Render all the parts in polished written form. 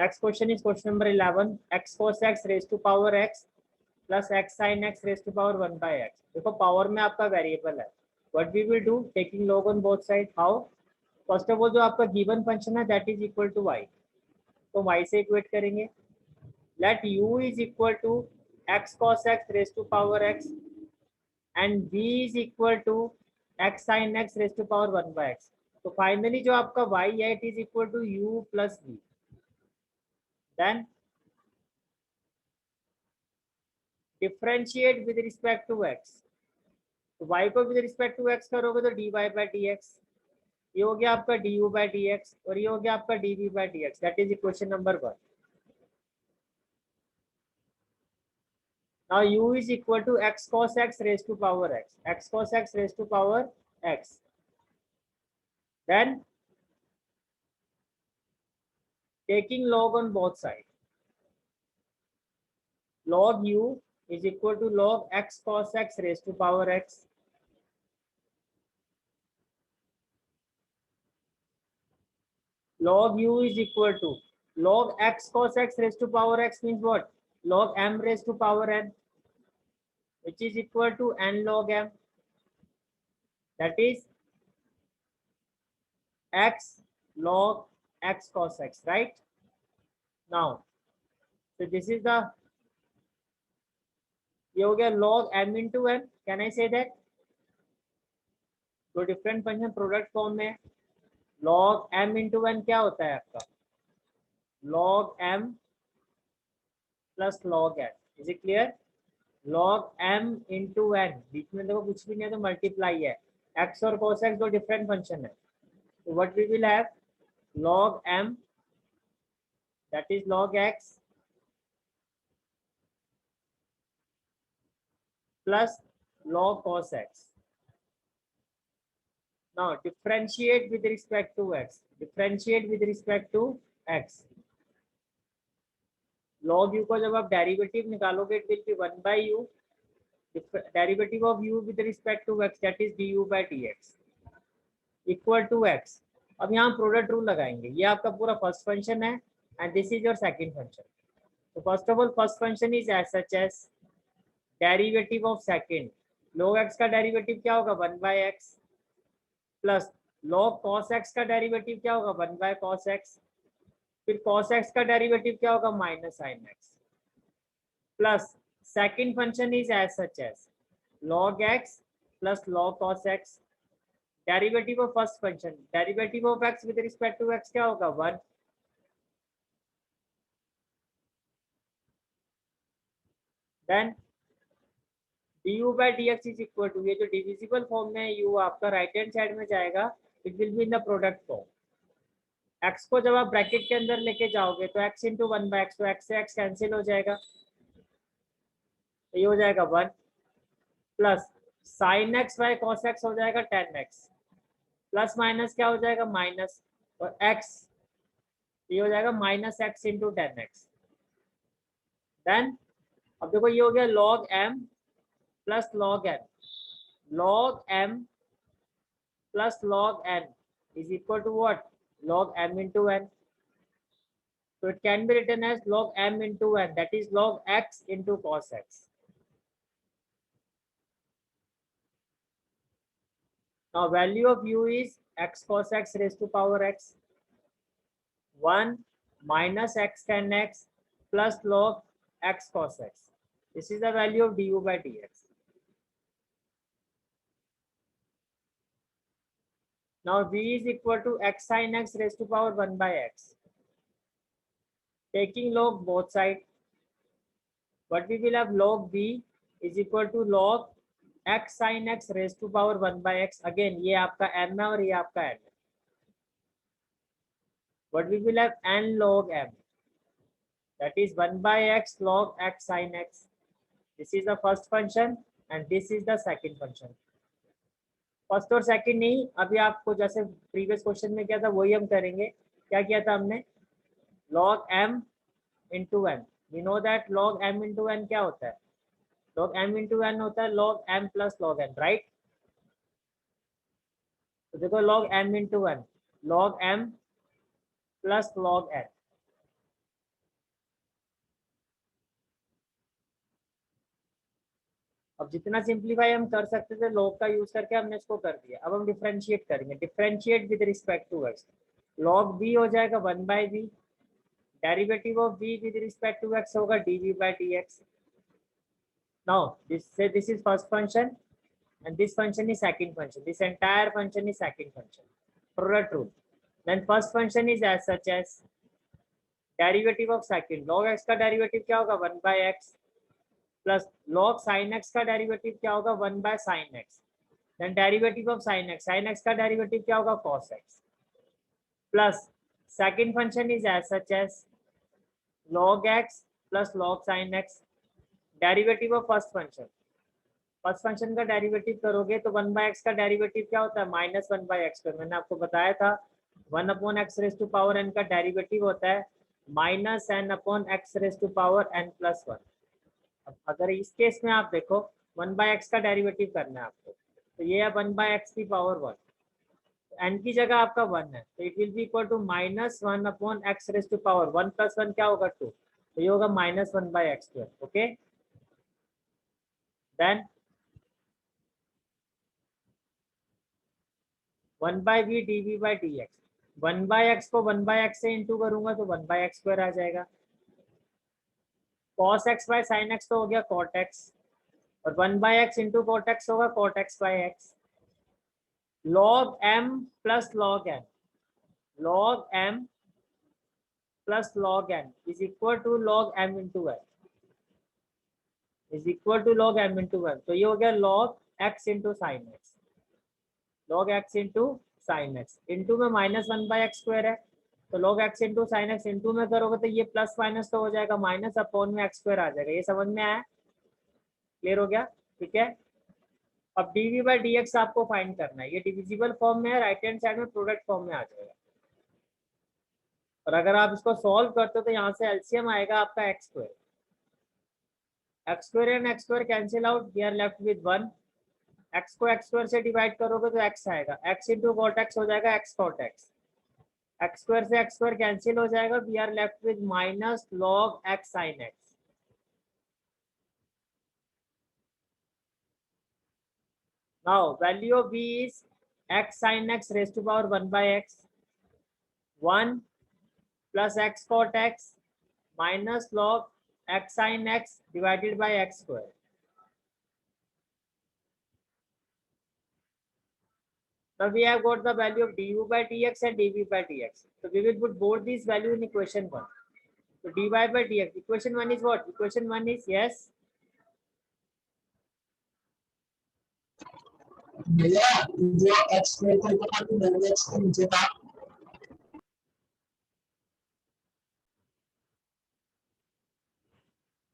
Next question is question number 11, x cos x raise to power x plus x sin x raise to power 1 by x। देखो power में आपका variable है, what we will do, taking log on both side. How? First of all जो आपका given function है that is equal to y, तो y से equate करेंगे। Let u is equal to x cos x raise to power x and v is equal to x sin x raise to power 1 by x। तो finally जो आपका y है it is equal to u plus v। Then differentiate with respect to x, तो y को with respect to x करोगे तो dy by dx, ये हो गया आपका du बाई dx और ये हो गया आपका dv by dx। That is equation number 1। Now u is equal to x cos x raise to power x cos x raise to power x। Then taking log on both sides, log u is equal to log x cos x raised to power x, log u is equal to log x cos x raised to power x means what? Log m raised to power n, which is equal to n log m, that is x log x cos x, right? Now so this is the, ये हो गया log m into n, can I say that? तो different function product form में log m into n क्या होता है आपका? log m plus log n, is it clear? log m into n, बीच में देखो कुछ भी नहीं है तो मल्टीप्लाई है, x और cos x दो डिफरेंट फंक्शन है, तो what we will have log m that is log x plus log cos x। now differentiate with respect to x, differentiate with respect to x। log u को जब आप derivative निकालोगे it will B 1 by u, derivative of u with respect to x that is du by dx equal to x। अब यहाँ product rule लगाएंगे, ये आपका पूरा फर्स्ट फंक्शन है and this is your second function. तो first of all first function is as such as derivative of second, log x का derivative क्या होगा 1 by x plus log cos x का डेरिवेटिव क्या होगा 1 by cos x, फिर cos x का derivative क्या होगा minus sin x, plus second function is as such as log x plus log cos x, derivative of first function, derivative of x with respect to x क्या होगा 1, then du by dx is equal to, ये जो divisible form में u आपका right hand side में जाएगा, it will be in the product form. x को जब आप ब्रैकेट के अंदर लेके जाओगे तो x इंटू 1 by x, तो x से x कैंसिल हो जाएगा, तो ये हो जाएगा 1 plus sine x by cos x हो जाएगा 10x, प्लस माइनस क्या हो जाएगा माइनस, और x ये हो जाएगा minus x into 10x। Then अब देखो ये हो गया log m plus log n, log m plus log n is equal to what? log m into n, so it can be written as log m into n, that is log x into cos x। now value of u is x cos x raised to power x, 1 minus x tan x plus log x cos x, this is the value of du by dx। now v is equal to x sin x raised to power 1 by x, taking log both side, but we will have log v is equal to log x sin x raised to power 1 by x, again ये आपका m है और ये आपका n है, but we will have n log m, that is 1 by x log x sin x, this is the first function and this is the second function। First और second नहीं, अभी आपको जैसे प्रीवियस क्वेश्चन में किया था वही हम करेंगे। क्या किया था हमने, log m into n, we know that log m into n क्या होता है, log m into n होता है log m plus log n, right? तो देखो log m into n, log m plus log n, अब जितना सिंप्लीफाई हम कर सकते थे लॉग का यूज करके हमने इसको कर दिया। अब हम डिफरेंशिएट करेंगे, differentiate with respect to x, log b हो जाएगा 1/b, derivative of b with respect to x होगा dv by dx। Now this is first function and this function is second function, this entire function is second function, product rule। then first function is as such as derivative of second, log x का derivative क्या होगा 1/x plus log sin x का derivative क्या होगा 1/sin x, then derivative of sin x का derivative क्या होगा cos x, plus second function is as such as log x plus log sin x, derivative of first function का derivative करोगे तो 1/x का डेरिवेटिव क्या होता है -1/x। मैंने आपको बताया था 1/x⁻n का डेरिवेटिव होता है -n/x⁻n+1। अब अगर इस केस में आप देखो 1/x का डेरिवेटिव करना है आपको, तो ये है 1/x⁻1, n की जगह आपका 1 है, तो it will be equal to -1/x⁻1 1 + 1 क्या होगा 2, तो ये होगा -1/x²। Okay, then 1/v dv by dx, 1/x को 1/x से इंटू करूंगा तो 1/x² आ जाएगा, cos x by sin x तो हो गया cot x, और 1/x इंटू cot x होगा cot x by x, log m plus log n, log m plus log n is equal to log m into n, is equal to log m into n, तो ये हो गया log x into sine x, log x into sine x, into में -1/x² है, तो log x into sine x into में करोगे तो ये प्लस माइनस तो हो जाएगा, माइनस अपॉन में x² आ जाएगा। ये समझ में आया, क्लियर हो गया, ठीक है। अब dv by dx आपको फाइंड करना है, ये डिविजिबल फॉर्म में है, राइट हैंड साइड में प्रोडक्ट फॉर्म में आ जाएगा, और अगर आप इसको सॉल्व करते हो तो यहाँ से एलसीएम आएगा आपका x² and x² cancel out, we are left with 1, x को x² से डिवाइड करोगे तो x आएगा, x इंटू cot x हो जाएगा x cot x, x² से x² कैंसिल हो जाएगा, we are left with minus log x sin x। Now value of v is x sin x raised to power 1/x, 1 plus x cot x minus log x sin x divided by x²। Now we have got the value of du by dx and dv by dx. So we will put both these value in equation 1. So dy by dx, equation 1 is what? Equation 1 is yes. जो x² के नीचे था,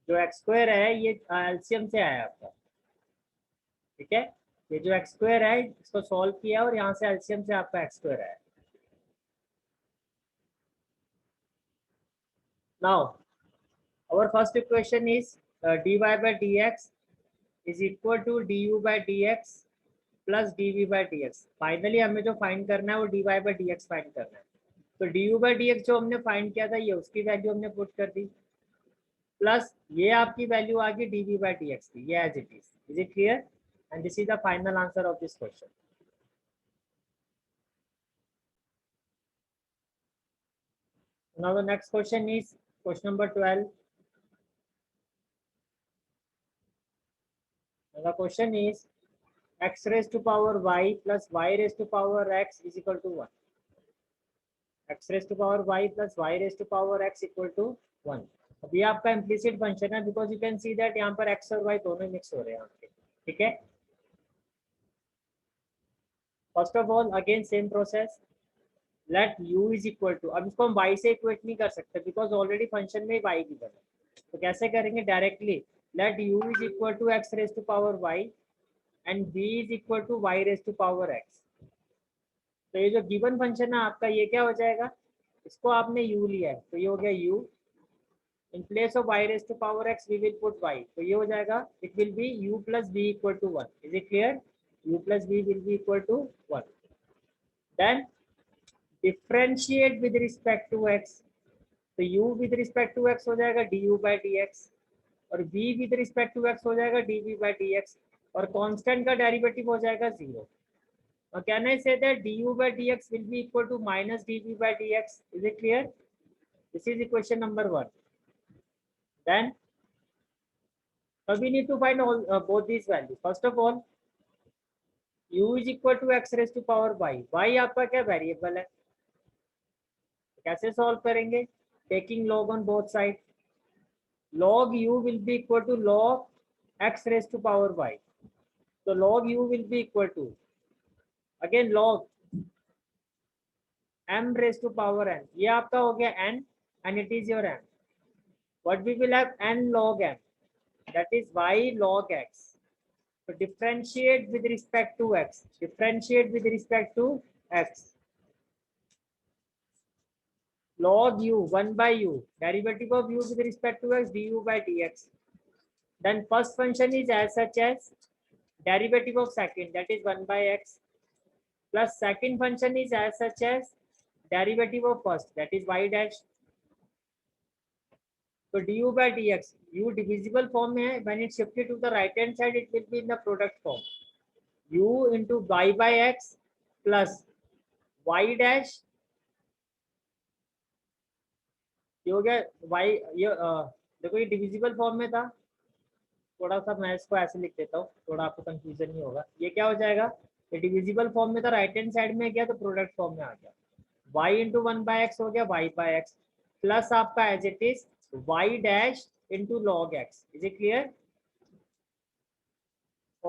जो x² है ये LCM से आया आपका, ठीक है। ये जो x² है इसको सॉल्व किया और यहाँ से एलसीएम से आपका x² है। Now our first equation is dy by dx is equal to du by dx plus dv by dx। Finally हमें जो फाइंड करना है वो dy by dx फाइंड करना है, तो du by dx जो हमने फाइंड किया था ये उसकी वैल्यू हमने पुट कर दी, प्लस ये आपकी वैल्यू आ गई dv by dx की, ये as it is it clear, and this is the final answer of this question. Now the next question is question number 12. The question is x raised to power y plus y raised to power x is equal to 1. x raised to power y plus y raised to power x equal to 1. अब ये आपका implicit function है, because you can see that यहाँ पर x और y दोनों mix हो रहे हैं आपके, ठीक है। First of all again same process, let u is equal to, अब इसको हम y से इक्वेट नहीं कर सकते बिकॉज ऑलरेडी फंक्शन में y गिवन है, तो कैसे करेंगे directly, let u is equal to x raise to power y and b is equal to y raise to power x। तो ये जो गिवन फंक्शन है आपका ये क्या हो जाएगा, इसको आपने u लिया है तो ये हो गया u, in place of y raise to power x we will put y, तो ये हो जाएगा it will be u plus b equal to 1। Is it clear, u plus b will be equal to 1। Then differentiate with respect to x, तो u with respect to x हो जाएगा du by dx और v with respect to x हो जाएगा dv by dx। और constant का derivative हो जाएगा 0. Now can I say that du by dx will be equal to minus dv by dx? Is it clear? This is equation number 1. Then now we need to find all both these values. First of all, u is equal to x raised to power y. Y आपका क्या variable है? कैसे solve करेंगे? Taking log on both sides. Log u will be equal to log x raised to power y. So log u will be equal to again log m raised to power n. ये आपका हो गया n and it is your m. What we will have? N log m. That is y log x. So differentiate with respect to x. Differentiate with respect to x. Log u 1 by u. Derivative of u with respect to x du by dx. Then first function is as such as derivative of second, that is 1 by x, plus second function is as such as derivative of first, that is y dash. So du by dx, u divisible form में है. When it shifted to the right hand side, it will be in the product form. U into y by x plus y dash. ये हो गया y. ये देखो ये divisible form में था. थोड़ा सा मैं इसको ऐसे लिख देता हूँ, थोड़ा आपको कंफ्यूजन नहीं होगा. ये क्या हो जाएगा? ये डिविजिबल फॉर्म में था, राइट हैंड साइड में गया तो प्रोडक्ट फॉर्म में आ गया. y इंटू 1 बाय एक्स हो गया y बाय एक्स प्लस आपका as it is y dash into log x. Is it clear?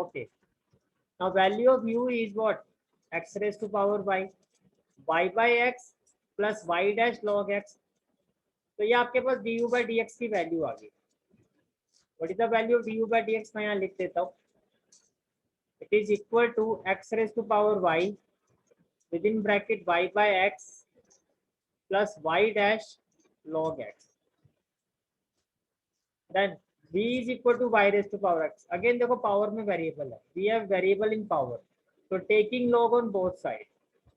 Okay. Now value of u is what? x raise to power y by x plus y dash log x. तो ये आपके पास du by dx की वैल्यू आ गई. What is the value of du by dx? मैं यहाँ लिख देता हूँ. It is equal to x raise to power y within bracket y by x plus y dash log x. Then v is equal to y raised to power x. Again देखो power में variable है. We have variable in power. So taking log on both sides.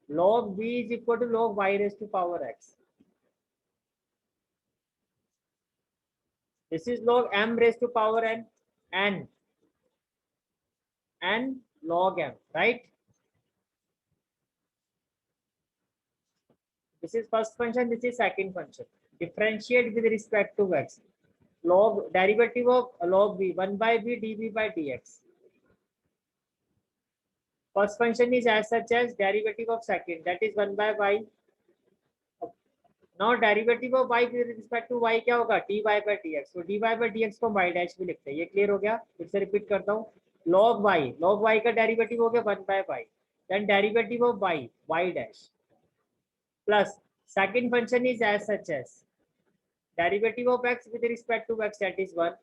Log v is equal to log y raised to power x. This is log m raised to power n log m, right? This is first function, this is second function. Differentiate with respect to x. Log derivative of log v 1 by v dv by dx. First function is as such as derivative of second, that is 1 by y. Now derivative of y with respect to y क्या होगा? dy by dx. So dy by dx को y dash भी लिखते हैं. ये clear हो गया? फिर से रिपीट करता हूँ. log y का डेरिवेटिव हो गया 1 by y. Then derivative of y dash plus second function is as such as derivative of x with respect to x, that is 1.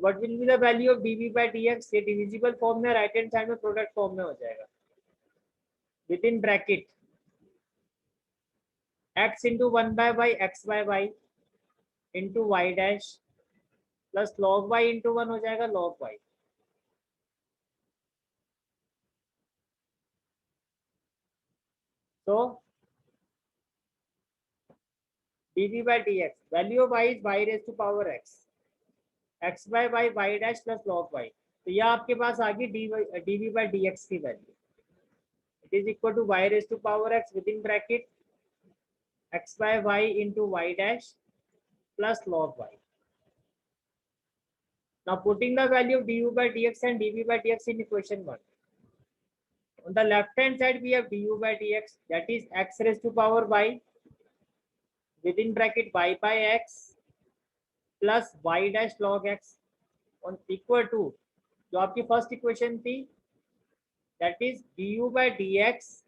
What will be the value of dv by dx? ये divisible form में, right hand side में product form में हो जाएगा. Within bracket x into 1 by y x by y into y dash plus log y into 1 हो जाएगा log y. So dv by dx, value of y is y raised to power x by y dash plus log y. तो यह आपके पास आ गई dv by dx की value. It is equal to y raised to power x within bracket x by y into y dash plus log y. Now putting the value of du by dx and dv by dx in equation 1. On the left hand side we have du by dx, that is x raised to power y within bracket y by x plus y dash log x on equal to जो आपकी first equation थी, that is du by dx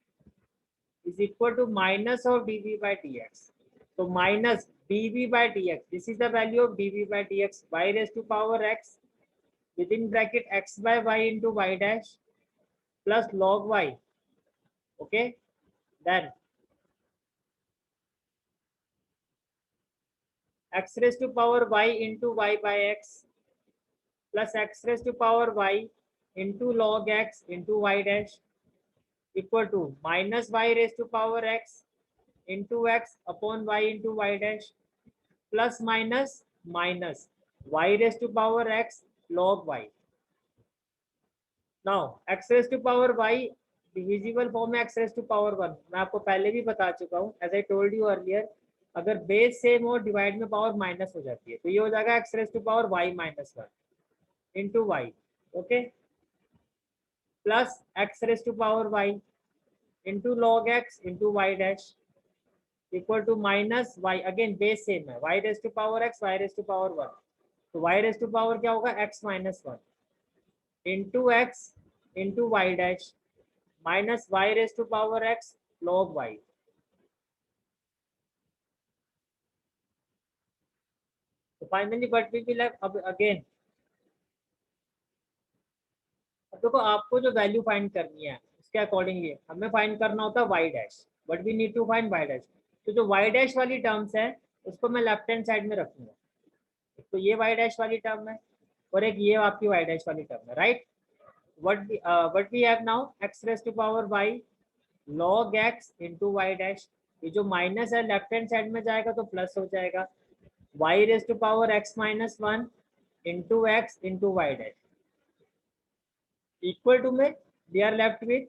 is equal to minus of dv by dx. So minus dv by dx, this is the value of dv by dx, y raised to power x within bracket x by y into y dash plus log y. Okay, then x raised to power y into y by x plus x raised to power y into log x into y dash equal to minus y raised to power x into x upon y into y dash plus minus minus y raised to power x log y. Now x raised to power y divisible form में x raised to power 1. मैं आपको पहले भी बता चुका हूँ, as I told you earlier, अगर base same हो डिवाइड में पावर माइनस हो जाती है, तो ये हो जाएगा x raised to power y minus 1 into y. Okay, plus x raised to power y into log x into y dash equal to minus y, again base same है, y raised to power x y raised to power 1, तो y raised to power क्या होगा x minus 1 into x into y dash minus y raised to power x log y. तो finally but we will have, अब अगेन अब देखो आपको जो वैल्यू फाइंड करनी है उसके अकॉर्डिंगली हमें फाइंड करना होता है y dash, but we need to find y dash. तो जो y डैश वाली टर्म्स है उसको मैं लेफ्ट हैंड साइड में रखूंगा. तो ये y डैश वाली टर्म है और एक ये आपकी y डैश वाली टर्म है, right. what we have now x raised to power y log x into y dash. ये जो माइनस है लेफ्ट हैंड साइड में जाएगा तो प्लस हो जाएगा, y raised to power x minus 1 into x into y dash equal to में we are left with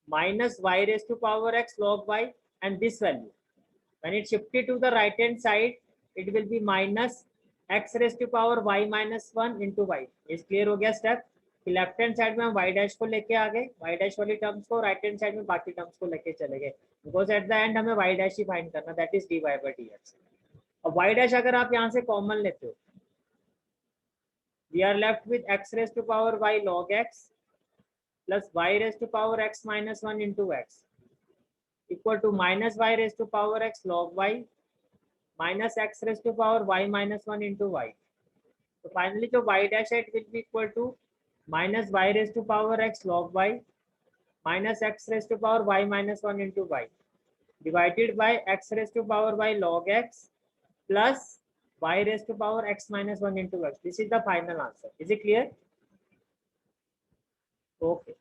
minus y raised to power x log y, and this value when it shifted to the right hand side it will be minus x raised to power y minus 1 into y. इस clear हो गया step कि left hand side में हम y dash को लेके आ गए, y dash वाली टर्म्स को, राइट हैंड साइड में बाकी टर्म्स को लेके चले गए, बिकॉज एट द एंड हमें y डैश ही फाइंड करना, that is dy by dx. अब y डैश अगर आप यहाँ से कॉमन लेते हो, we are left with x raised to power y log x plus y raised to power x minus 1 into x equal to minus y raised to power x log y minus x raised to power y minus 1 into y. So finally जो y dash it will be equal to minus y raised to power x log y minus x raised to power y minus 1 into y divided by x raised to power y log x plus y raised to power x minus 1 into x. This is the final answer. Is it clear? Okay.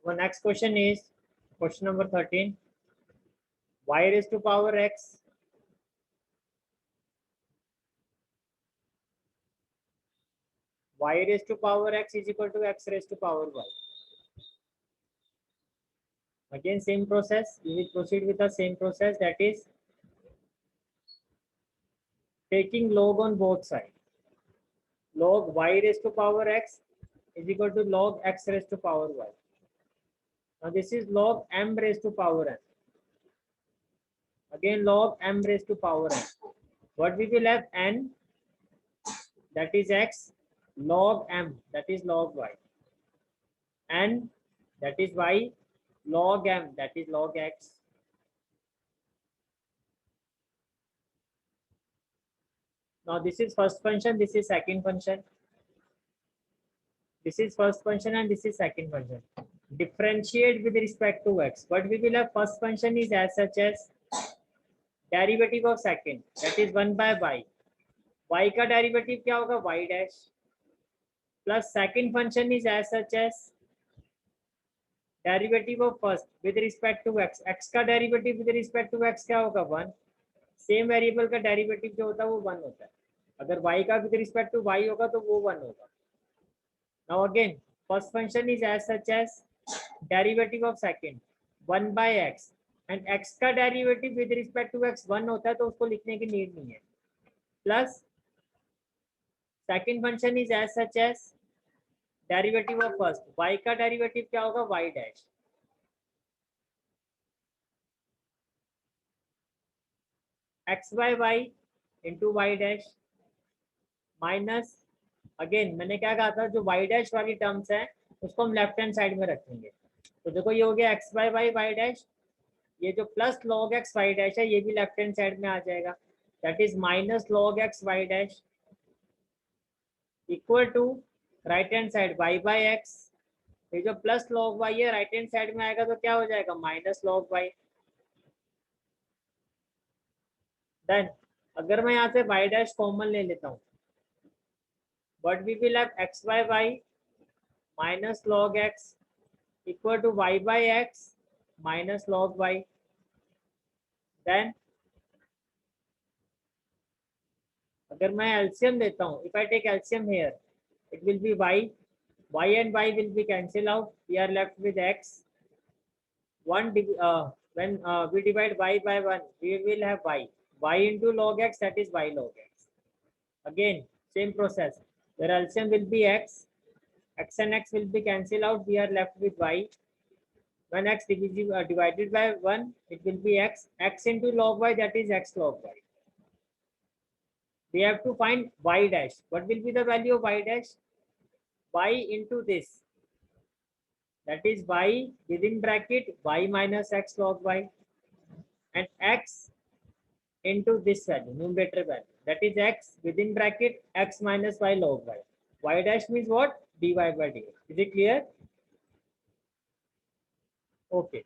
Our next question is question number 13. Y raised to power x raised to power x is equal to x raised to power y. Again same process, we will proceed with the same process, that is taking log on both sides. Log y raised to power x is equal to log x raised to power y. Now this is log m raised to power n. Again log m raised to power n. What we will have? N, that is x, log m, that is log y, n, that is y, log m, that is log x. Now this is first function, this is second function. This is first function and this is second function. Differentiate with respect to x. What we will have? First function is as such as derivative of second, that is 1 by y. Y का derivative क्या होगा? Y dash. Plus second function is as such as derivative of first with respect to x. X का derivative with respect to x क्या होगा? 1. Same variable का derivative जो होता है वो 1 होता है. अगर y का with respect to y होगा तो वो 1 होगा. Now again first function is as such as derivative of second 1 by x, and x का derivative with respect to x 1 होता है तो उसको लिखने की नीड नहीं है. Plus second function is as such as derivative of first, y का डेरिवेटिव क्या होगा? y dash. x by y into y dash minus, again मैंने क्या कहा था, जो y डैश वाली टर्म्स है उसको हम लेफ्ट हैंड साइड में रखेंगे. तो देखो ये हो गया x by y y dash, ये जो plus log x y dash है ये भी लेफ्ट हैंड साइड में आ जाएगा, that is minus log x y dash equal to right hand side y by x. ये जो प्लस log y है राइट हैंड साइड में आएगा तो क्या हो जाएगा? Minus log y. देन अगर मैं यहाँ से y डैश कॉमन ले लेता हूँ, but we will have x by y minus log x equal to y by x minus log y. Then अगर मैं एलसीएम लेता हूँ, if I take LCM here, it will be y and y will be cancel out. We are left with x. When we divide y by 1, we will have y into log x, that is y log x. Again, same process. Where LCM will be x and x will be cancelled out. We are left with y. When x divided by 1, it will be x into log y, that is x log y. We have to find y dash. What will be the value of y dash? Y into this. That is y within bracket y minus x log y, and x into this value, numerator value. That is x within bracket x minus y log y. Y dash means what? Dy by dx. Is it clear? Okay.